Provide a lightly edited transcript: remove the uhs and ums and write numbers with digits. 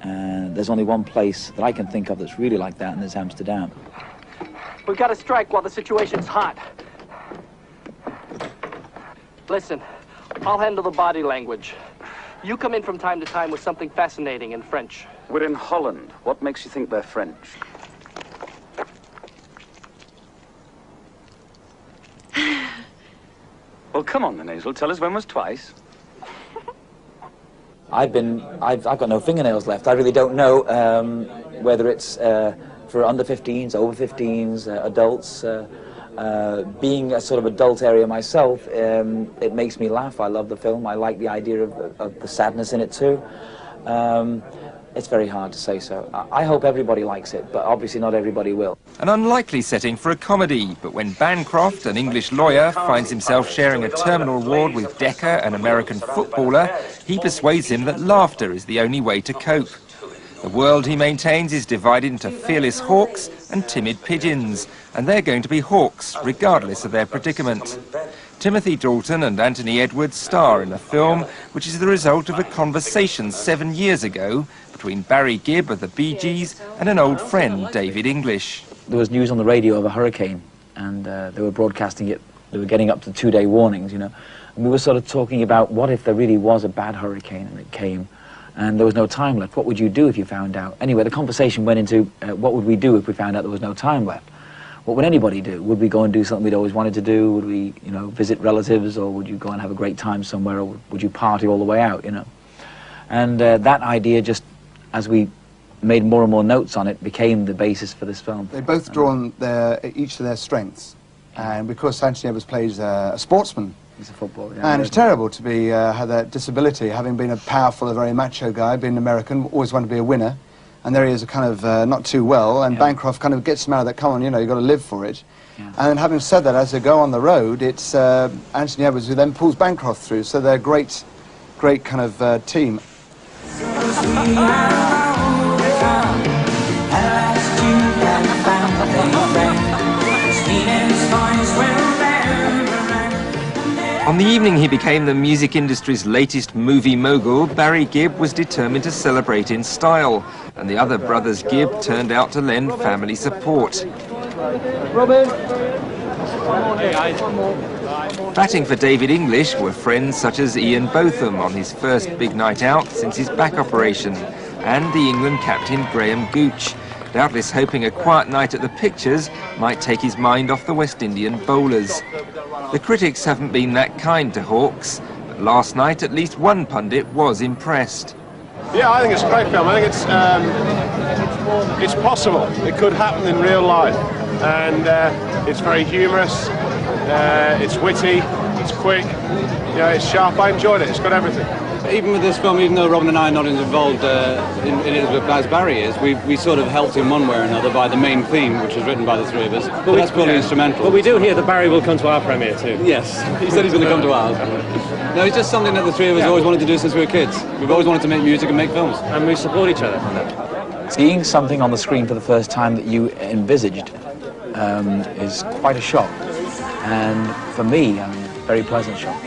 And there's only one place that I can think of that's really like that, and it's Amsterdam. We've got to strike while the situation's hot. Listen, I'll handle the body language. You come in from time to time with something fascinating in French. We're in Holland. What makes you think they're French? Well, come on then, Hazel. Tell us when was twice. I've got no fingernails left. I really don't know whether it's for under 15s, over 15s, adults. Being a sort of adult area myself, it makes me laugh. I love the film. I like the idea of the sadness in it too. It's very hard to say so. I hope everybody likes it, but obviously not everybody will. An unlikely setting for a comedy, but when Bancroft, an English lawyer, finds himself sharing a terminal ward with Decker, an American footballer, he persuades him that laughter is the only way to cope. The world, he maintains, is divided into fearless hawks and timid pigeons, and they're going to be hawks, regardless of their predicament. Timothy Dalton and Anthony Edwards star in a film which is the result of a conversation 7 years ago between Barry Gibb of the Bee Gees and an old friend, David English. There was news on the radio of a hurricane, and they were broadcasting it. They were getting up to 2-day warnings, you know. And we were sort of talking about what if there really was a bad hurricane and it came, and there was no time left. What would you do if you found out? Anyway, the conversation went into what would we do if we found out there was no time left? What would anybody do? Would we go and do something we'd always wanted to do? Would we, you know, visit relatives, or would you go and have a great time somewhere, or would you party all the way out, you know? And that idea, just as we made more and more notes on it, became the basis for this film. They both draw on each to their strengths, and because Anthony Edwards plays a sportsman, he's a footballer, yeah, and it's terrible to be have that disability, having been a powerful, a very macho guy, being American, always wanted to be a winner. And there he is, kind of not too well, and yeah. Bancroft kind of gets him out of that, come on, you know, you've got to live for it. Yeah. And then having said that, as they go on the road, it's Anthony Edwards who then pulls Bancroft through, so they're a great kind of team. On the evening he became the music industry's latest movie mogul, Barry Gibb was determined to celebrate in style, and the other brothers Gibb turned out to lend family support. Batting for David English were friends such as Ian Botham on his first big night out since his back operation, and the England captain Graham Gooch, doubtless hoping a quiet night at the pictures might take his mind off the West Indian bowlers. The critics haven't been that kind to Hawks, but last night at least one pundit was impressed. Yeah, I think it's a great film. I think it's possible. It could happen in real life, and it's very humorous, it's witty, it's quick, you know, it's sharp. I enjoyed it. It's got everything. Even with this film, even though Robin and I are not involved in it as Barry is, we sort of helped him one way or another by the main theme, which was written by the three of us. But that's purely instrumental. But we do hear that Barry will come to our premiere too. Yes, he said he's going to come to ours. No, it's just something that the three of us always wanted to do since we were kids. We've always wanted to make music and make films. And we support each other on that. Seeing something on the screen for the first time that you envisaged is quite a shock. And for me, a very pleasant shock.